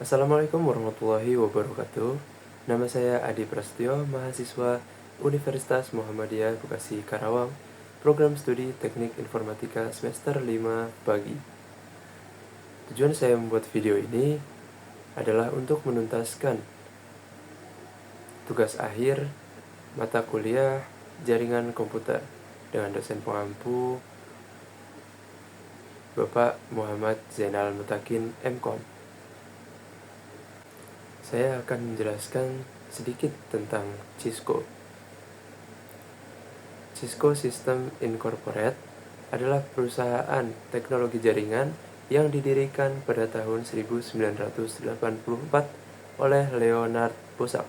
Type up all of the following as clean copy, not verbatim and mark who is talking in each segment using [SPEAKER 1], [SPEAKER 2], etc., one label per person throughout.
[SPEAKER 1] Assalamualaikum warahmatullahi wabarakatuh. Nama saya Adi Prasetyo, mahasiswa Universitas Muhammadiyah Bekasi Karawang, program studi Teknik Informatika semester 5 pagi. Tujuan saya membuat video ini adalah untuk menuntaskan tugas akhir mata kuliah jaringan komputer dengan dosen pengampu Bapak Muhammad Zainal Mutakin MKom. Saya akan menjelaskan sedikit tentang Cisco. Cisco System Incorporated adalah perusahaan teknologi jaringan yang didirikan pada tahun 1984 oleh Leonard Bosak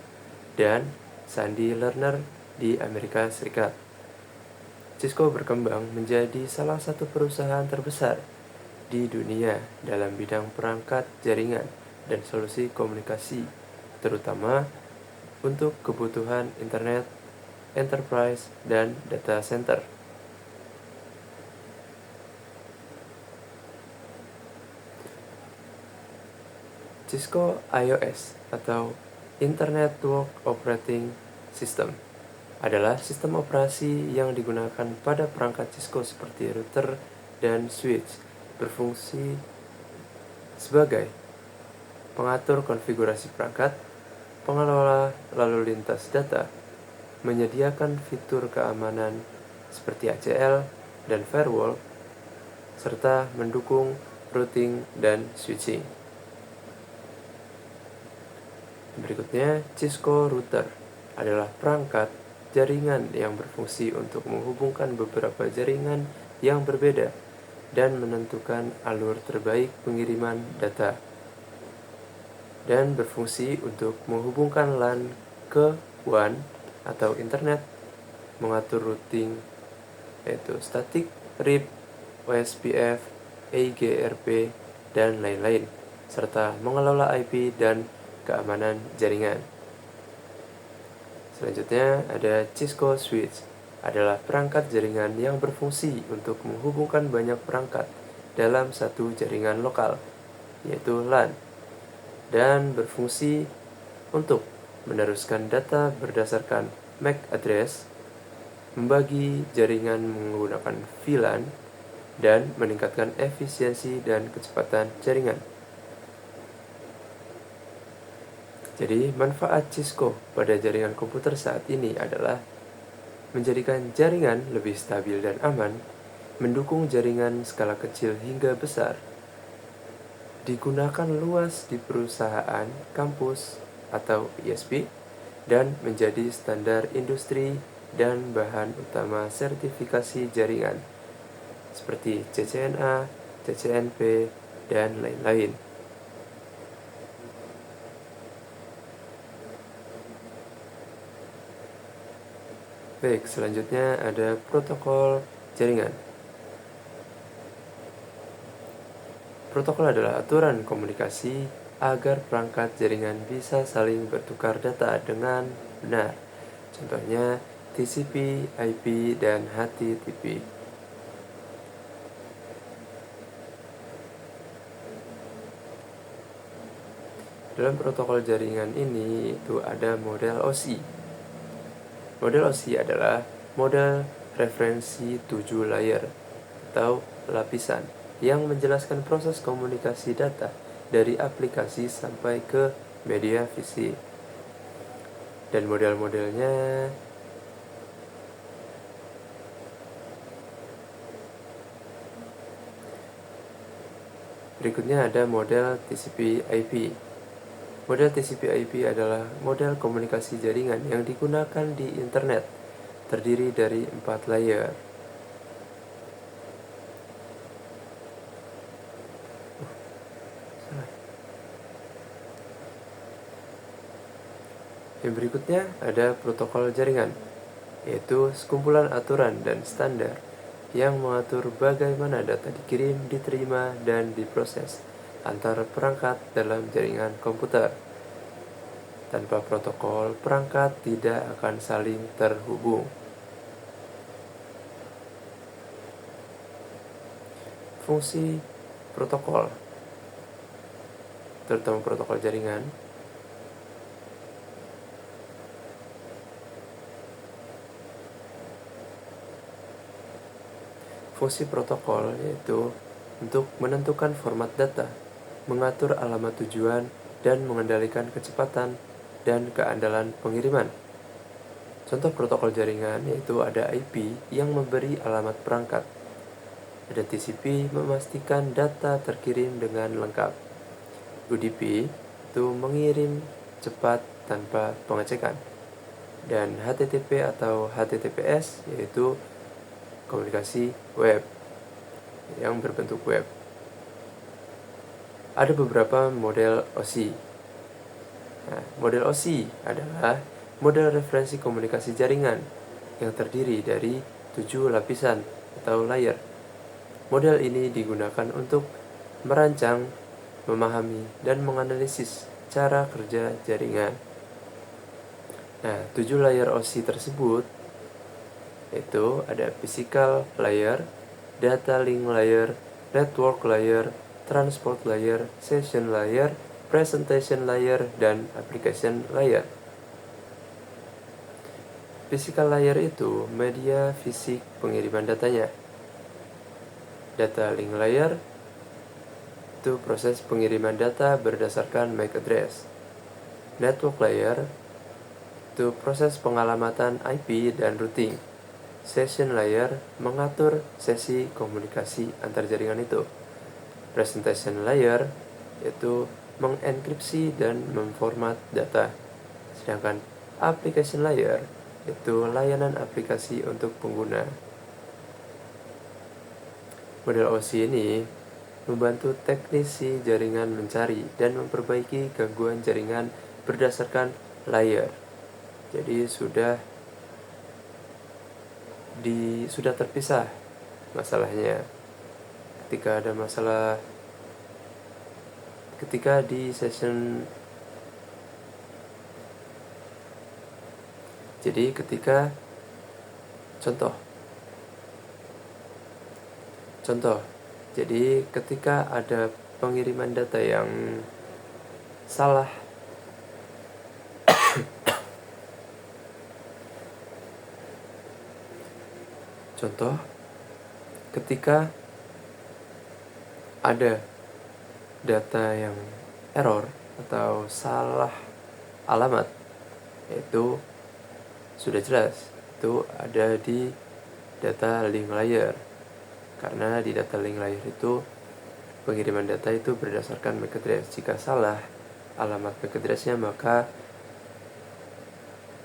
[SPEAKER 1] dan Sandy Lerner di Amerika Serikat. Cisco berkembang menjadi salah satu perusahaan terbesar di dunia dalam bidang perangkat jaringan dan solusi komunikasi, terutama untuk kebutuhan internet, enterprise, dan data center. Cisco iOS atau Internet Network Operating System adalah sistem operasi yang digunakan pada perangkat Cisco seperti router dan switch, berfungsi sebagai pengatur konfigurasi perangkat, pengelola lalu lintas data, menyediakan fitur keamanan seperti ACL dan firewall, serta mendukung routing dan switching. Berikutnya, Cisco Router adalah perangkat jaringan yang berfungsi untuk menghubungkan beberapa jaringan yang berbeda dan menentukan alur terbaik pengiriman data, dan berfungsi untuk menghubungkan LAN ke WAN atau internet, mengatur routing yaitu static, RIP, OSPF, EIGRP, dan lain-lain, serta mengelola IP dan keamanan jaringan. Selanjutnya ada Cisco Switch, adalah perangkat jaringan yang berfungsi untuk menghubungkan banyak perangkat dalam satu jaringan lokal, yaitu LAN, dan berfungsi untuk meneruskan data berdasarkan MAC address, membagi jaringan menggunakan VLAN, dan meningkatkan efisiensi dan kecepatan jaringan. Jadi, manfaat Cisco pada jaringan komputer saat ini adalah menjadikan jaringan lebih stabil dan aman, mendukung jaringan skala kecil hingga besar, digunakan luas di perusahaan, kampus, atau ISP, dan menjadi standar industri dan bahan utama sertifikasi jaringan, seperti CCNA, CCNP, dan lain-lain. Baik, selanjutnya ada protokol jaringan. Protokol adalah aturan komunikasi agar perangkat jaringan bisa saling bertukar data dengan benar. Contohnya TCP, IP, dan HTTP. Dalam protokol jaringan ini itu ada model OSI. Model OSI adalah model referensi 7 layer atau lapisan yang menjelaskan proses komunikasi data dari aplikasi sampai ke media fisik. Dan model-modelnya berikutnya ada model TCP/IP. Model TCP/IP adalah model komunikasi jaringan yang digunakan di internet, terdiri dari 4 layer. Yang berikutnya ada protokol jaringan, yaitu sekumpulan aturan dan standar yang mengatur bagaimana data dikirim, diterima, dan diproses antar perangkat dalam jaringan komputer. Tanpa protokol, perangkat tidak akan saling terhubung. Fungsi protokol terutama protokol jaringan. Fungsi protokol yaitu untuk menentukan format data, mengatur alamat tujuan, dan mengendalikan kecepatan dan keandalan pengiriman. Contoh protokol jaringan yaitu ada IP yang memberi alamat perangkat. Ada TCP memastikan data terkirim dengan lengkap. UDP itu mengirim cepat tanpa pengecekan. Dan HTTP atau HTTPS yaitu komunikasi web yang berbentuk web. Ada beberapa model OSI. Nah, model OSI adalah model referensi komunikasi jaringan yang terdiri dari 7 lapisan atau layer. Model ini digunakan untuk merancang, memahami, dan menganalisis cara kerja jaringan. Nah, 7 layer OSI tersebut itu ada physical layer, data link layer, network layer, transport layer, session layer, presentation layer, dan application layer. Physical layer itu media fisik pengiriman datanya. Data link layer itu proses pengiriman data berdasarkan MAC address. Network layer itu proses pengalamatan IP dan routing. Session layer mengatur sesi komunikasi antar jaringan itu. Presentation layer yaitu mengenkripsi dan memformat data. Sedangkan application layer itu layanan aplikasi untuk pengguna. Model OSI ini membantu teknisi jaringan mencari dan memperbaiki gangguan jaringan berdasarkan layer. Jadi sudah terpisah masalahnya. Ketika ada masalah, ketika di session, jadi ketika contoh, jadi ketika ada pengiriman data yang salah, contoh ketika ada data yang error atau salah alamat, itu sudah jelas itu ada di data link layer. Karena di data link layer itu pengiriman data itu berdasarkan MAC address. Jika salah alamat MAC address-nya, maka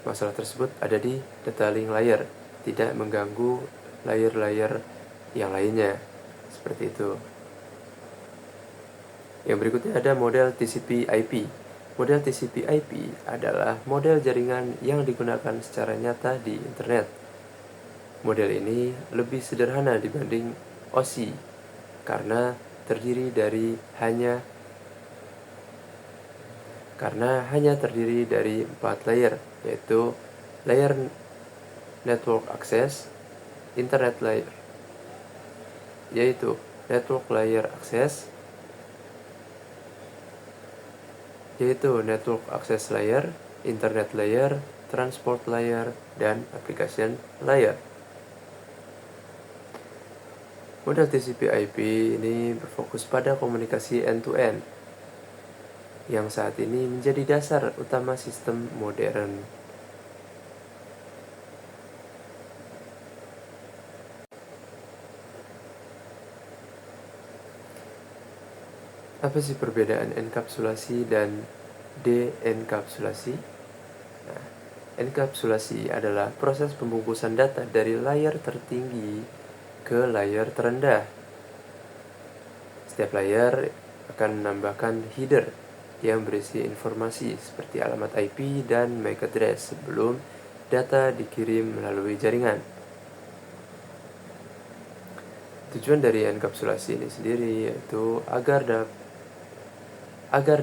[SPEAKER 1] masalah tersebut ada di data link layer, tidak mengganggu layer-layer yang lainnya. Seperti itu. Yang berikutnya ada model TCP/IP. Model TCP/IP adalah model jaringan yang digunakan secara nyata di internet. Model ini lebih sederhana dibanding OSI karena hanya terdiri dari 4 layer, yaitu layer network access, internet layer, yaitu network access layer, internet layer, transport layer, dan application layer. Model TCP/IP ini berfokus pada komunikasi end-to-end yang saat ini menjadi dasar utama sistem modern. Apa sih perbedaan enkapsulasi dan de-enkapsulasi? Nah, enkapsulasi adalah proses pembungkusan data dari layer tertinggi ke layer terendah. Setiap layer akan menambahkan header yang berisi informasi seperti alamat IP dan MAC address sebelum data dikirim melalui jaringan. Tujuan dari enkapsulasi ini sendiri yaitu agar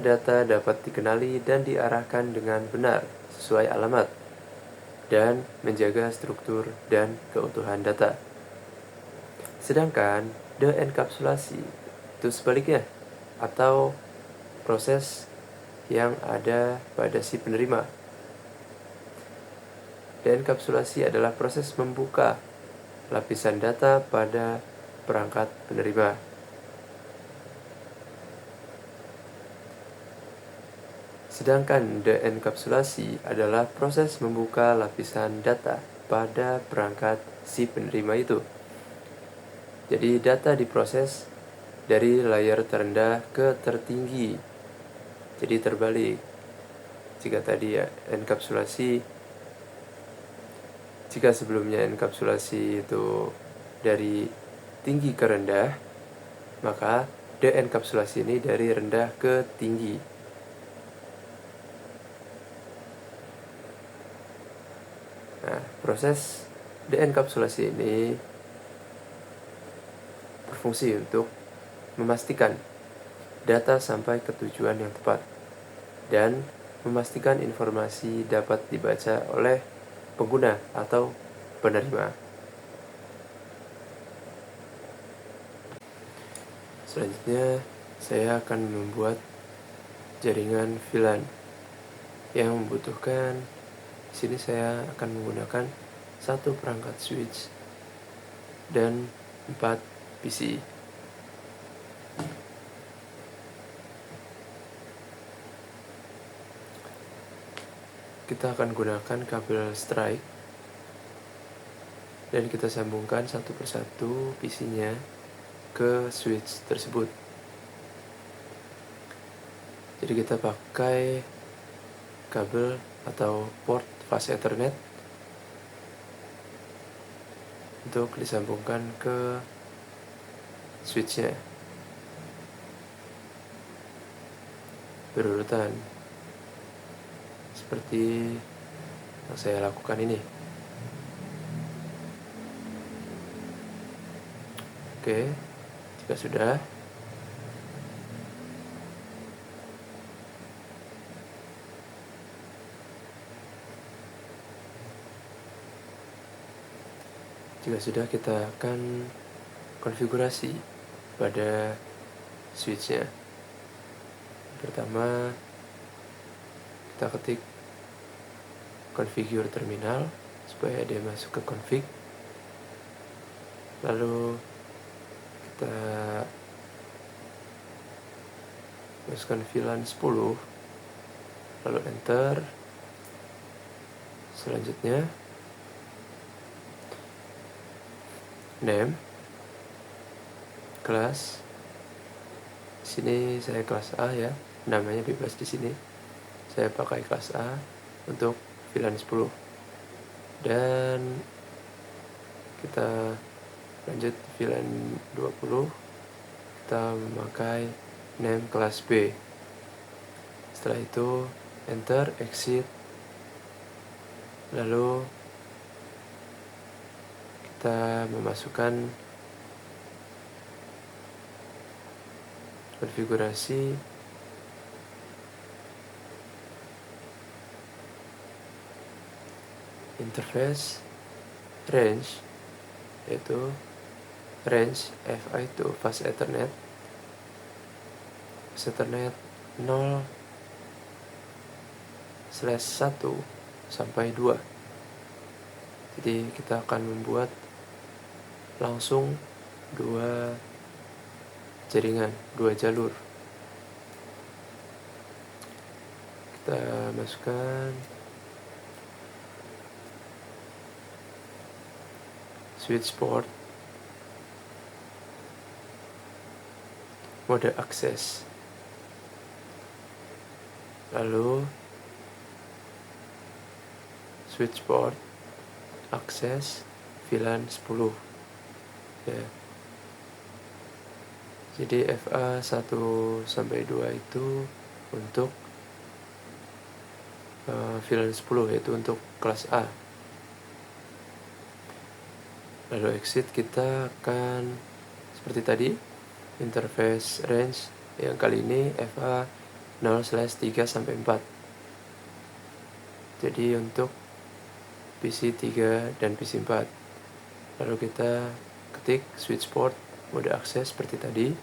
[SPEAKER 1] data dapat dikenali dan diarahkan dengan benar sesuai alamat dan menjaga struktur dan keutuhan data. Sedangkan de-enkapsulasi itu sebaliknya, atau proses yang ada pada si penerima. Deenkapsulasi adalah proses membuka lapisan data pada perangkat penerima. Sedangkan deenkapsulasi adalah proses membuka lapisan data pada perangkat si penerima itu. Jadi data diproses dari layer terendah ke tertinggi. Jadi terbalik. Jika tadi ya jika sebelumnya enkapsulasi itu dari tinggi ke rendah, maka deenkapsulasi ini dari rendah ke tinggi. Nah, proses deenkapsulasi ini berfungsi untuk memastikan data sampai ke tujuan yang tepat dan memastikan informasi dapat dibaca oleh pengguna atau penerima. Selanjutnya, saya akan membuat jaringan VLAN yang membutuhkan. Di sini saya akan menggunakan 1 perangkat switch dan 4 PC. Kita akan gunakan kabel strike dan kita sambungkan satu persatu PC-nya ke switch tersebut. Jadi kita pakai kabel atau port fast Ethernet untuk disambungkan ke switch-nya berurutan seperti yang saya lakukan ini. Oke, jika sudah, kita akan konfigurasi pada switch-nya. Pertama, kita ketik configure terminal supaya dia masuk ke config. Lalu kita masukkan VLAN 10, lalu enter. Selanjutnya name, kelas. Sini saya kelas A ya, namanya bebas di sini. Saya pakai kelas A untuk VLAN 10. Dan kita lanjut VLAN 20. Kita memakai name kelas B. Setelah itu enter, exit. Lalu kita memasukkan konfigurasi interface range, yaitu range FA itu fast Ethernet 0/1 sampai 2. Jadi kita akan membuat langsung 2 jaringan, 2 jalur. Kita masukkan switch port, mode akses, lalu switch port akses VLAN 10 ya. Jadi FA 1 sampai 2 itu untuk VLAN 10, yaitu untuk kelas A. Lalu exit, kita akan seperti tadi, interface range yang kali ini FA 0/3 sampai 4. Jadi untuk PC 3 dan PC 4. Lalu kita ketik switch port mode akses seperti tadi.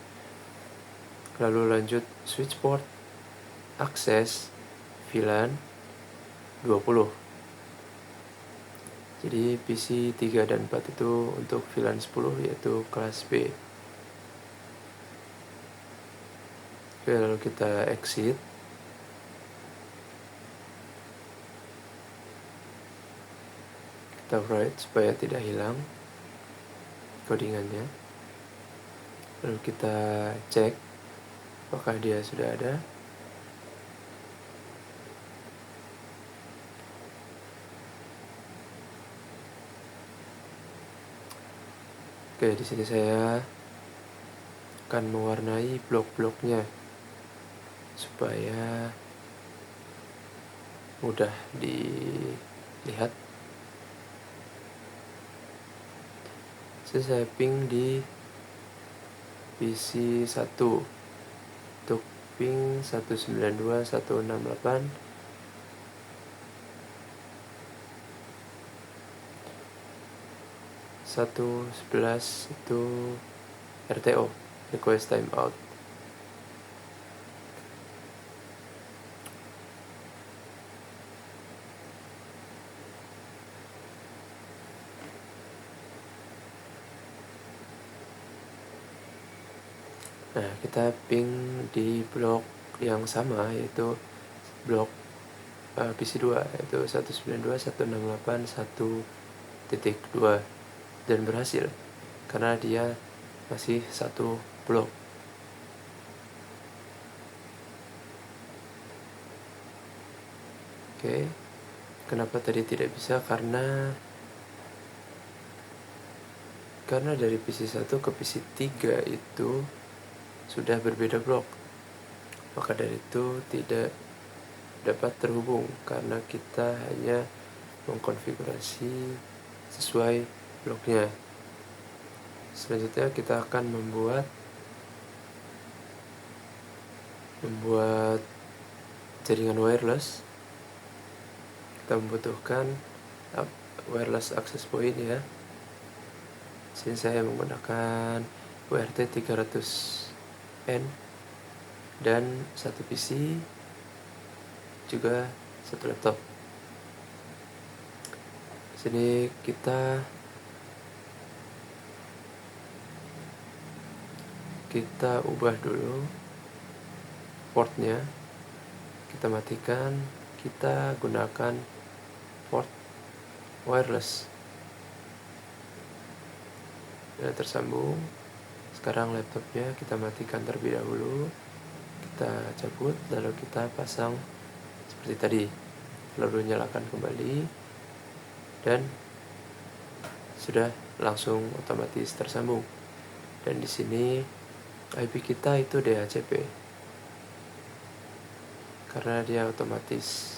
[SPEAKER 1] Lalu lanjut switch port akses VLAN 20. Jadi PC 3 dan 4 itu untuk VLAN 10 yaitu kelas B. Oke, lalu kita exit. Kita write supaya tidak hilang codingannya. Lalu kita cek apakah dia sudah ada. Oke, di sini saya akan mewarnai blok-bloknya supaya mudah dilihat. Saya ping di PC 1 untuk ping 192.168. Satu 11 itu RTO, request timeout. Nah, kita ping di blok yang sama, yaitu blok PC 2, yaitu 192.168.1.2, dan berhasil karena dia masih satu blok. Oke, kenapa tadi tidak bisa? Karena dari PC 1 ke PC 3 itu sudah berbeda blok, maka dari itu tidak dapat terhubung karena kita hanya mengkonfigurasi sesuai bloknya. Selanjutnya kita akan membuat jaringan wireless. Kita membutuhkan wireless access point ya. Sini saya menggunakan WRT 300N dan satu PC juga satu laptop. Sini kita ubah dulu portnya, kita matikan, kita gunakan port wireless. Sudah tersambung. Sekarang laptopnya kita matikan terlebih dahulu, kita cabut, lalu kita pasang seperti tadi, lalu nyalakan kembali, dan sudah langsung otomatis tersambung. Dan di sini IP kita itu DHCP karena dia otomatis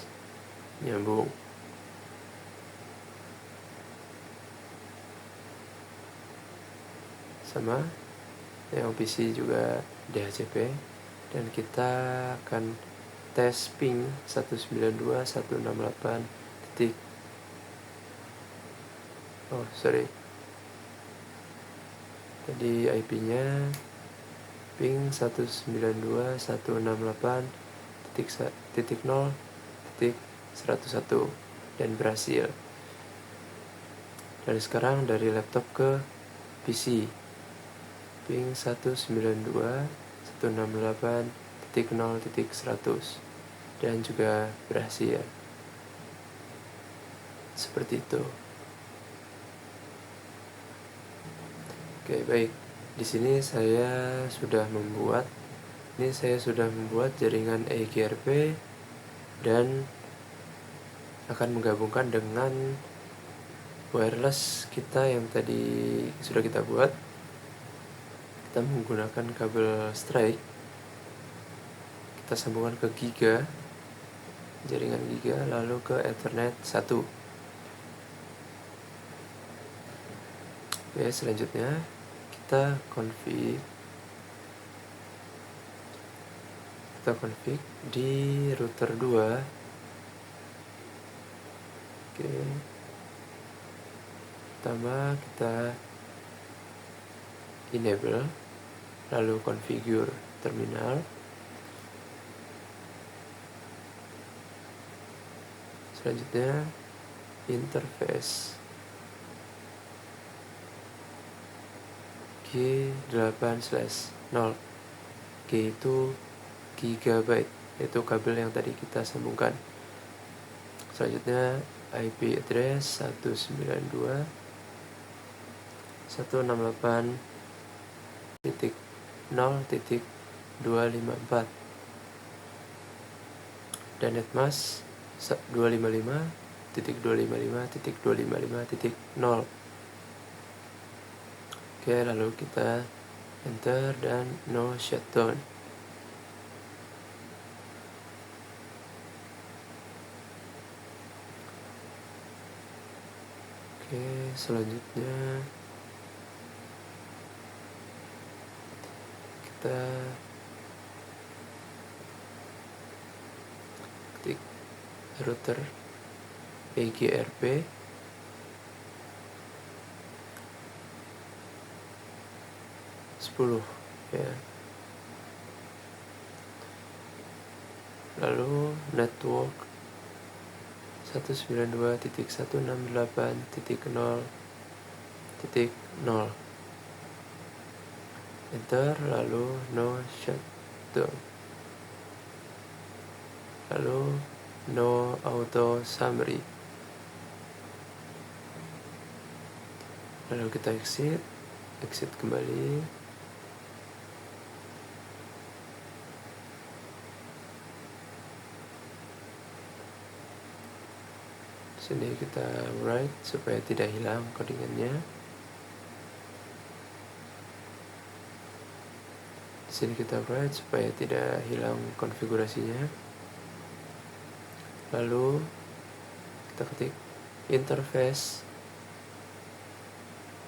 [SPEAKER 1] nyambung. Sama yang PC juga DHCP, dan kita akan tes ping 192.168. Tadi IP-nya ping 192.168.0.101 dan berhasil. Dan sekarang dari laptop ke PC, ping 192.168.0.100 dan juga berhasil. Seperti itu. Oke, baik. Di sini saya sudah membuat jaringan EIGRP dan akan menggabungkan dengan wireless kita yang tadi sudah kita buat. Kita menggunakan kabel strike, kita sambungkan ke Giga, jaringan Giga, lalu ke Ethernet 1. Oke, selanjutnya kita config di router 2. Oke, pertama kita enable, lalu configure terminal. Selanjutnya interface G8/0. G itu gigabyte, yaitu kabel yang tadi kita sambungkan. Selanjutnya IP address 192.168.0.254 dan netmask 255.255.255.0. Oke, lalu kita enter dan no shutdown. Oke, selanjutnya kita ketik router PGRP ya. Lalu network 192.168.0.0 enter, lalu no shutdown, lalu no auto summary, lalu kita exit kembali. Sini kita write supaya tidak hilang codingannya. Sini kita write supaya tidak hilang konfigurasinya. Lalu kita ketik interface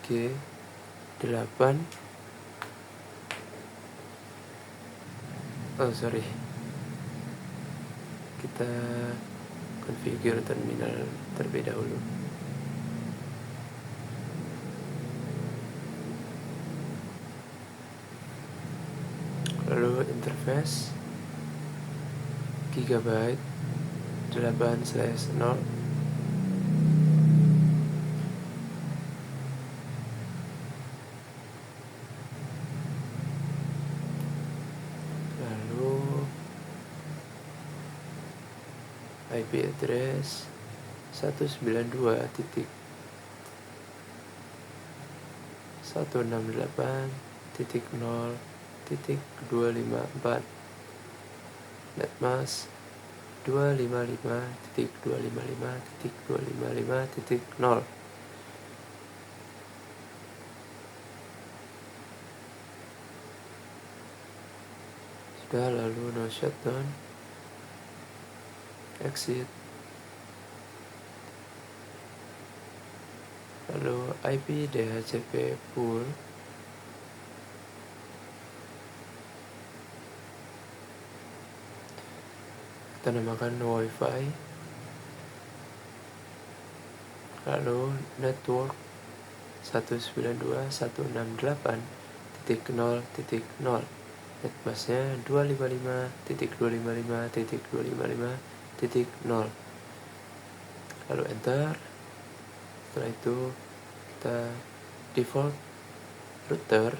[SPEAKER 1] G8. Kita configure terminal terlebih dahulu. Lalu interface gigabyte 8/0. Lalu IP address 192.168.0.254 netmask 255.255.255.0. Sudah, lalu no shutdown, exit, lalu IP DHCP pool kita namakan wifi, lalu network 192.168.0.0 netmasknya 255.255.255.0. lalu enter. Setelah itu kita default router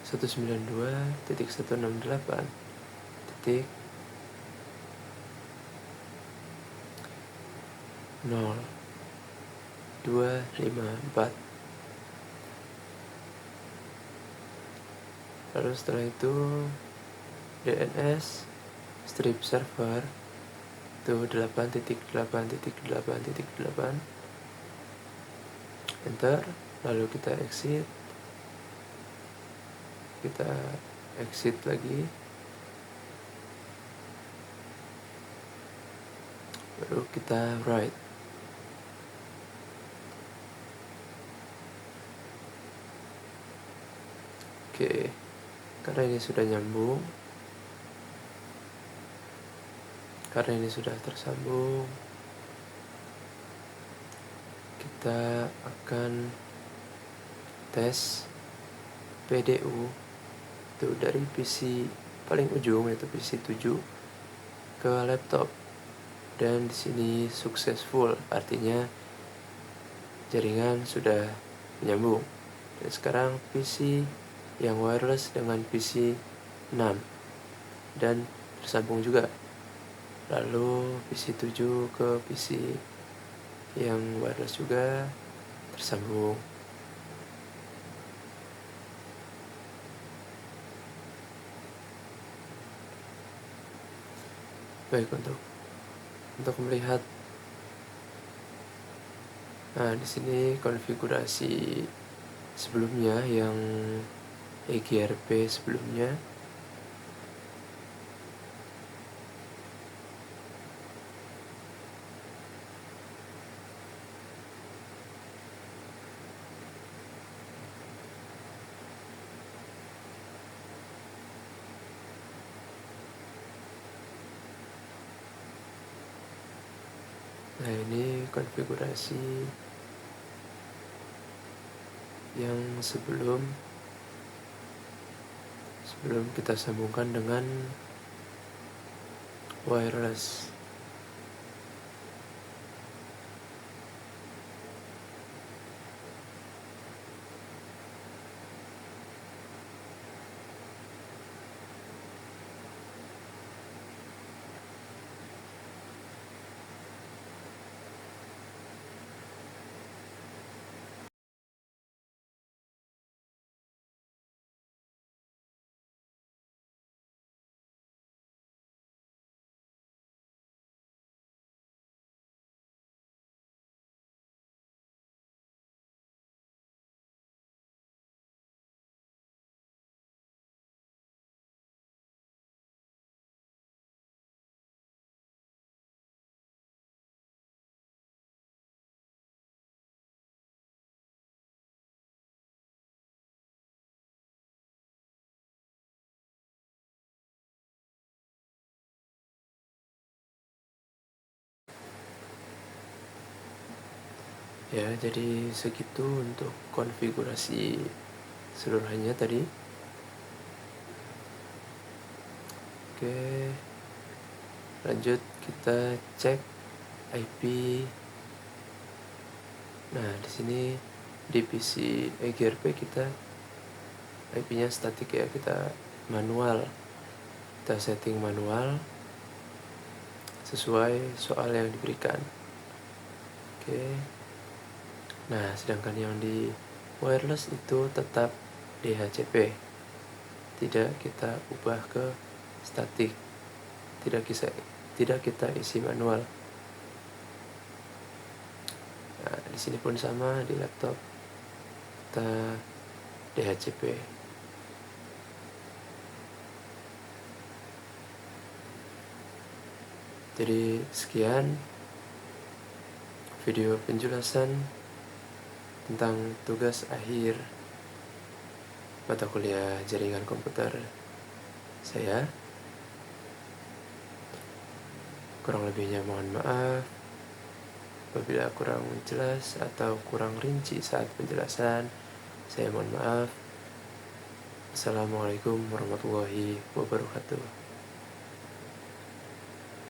[SPEAKER 1] 192.168.0.254. Lalu setelah itu DNS strip server itu 8.8.8.8 enter, lalu kita exit lagi, baru kita write. Oke, karena ini sudah nyambung, karena ini sudah tersambung, kita akan tes PDU itu dari PC paling ujung, yaitu PC 7 ke laptop. Dan di sini successful, artinya jaringan sudah menyambung. Dan sekarang PC yang wireless dengan PC 6 dan tersambung juga. Lalu PC 7 ke PC yang wireless juga tersambung. Baik, untuk melihat, nah di sini konfigurasi sebelumnya yang EGRP sebelumnya. Nah, ini konfigurasi yang sebelum kita sambungkan dengan wireless. Ya, jadi segitu untuk konfigurasi seluruhnya tadi. Oke, lanjut kita cek IP. Nah, di sini di PC EGRP kita IP-nya statik ya, kita manual. Kita setting manual sesuai soal yang diberikan. Oke. Nah, sedangkan yang di wireless itu tetap DHCP. Tidak kita ubah ke statik. Tidak kita isi manual. Nah, di sini pun sama, di laptop kita DHCP. Jadi sekian video penjelasan tentang tugas akhir mata kuliah jaringan komputer saya. Kurang lebihnya mohon maaf apabila kurang jelas atau kurang rinci saat penjelasan. Saya mohon maaf. Assalamualaikum warahmatullahi wabarakatuh.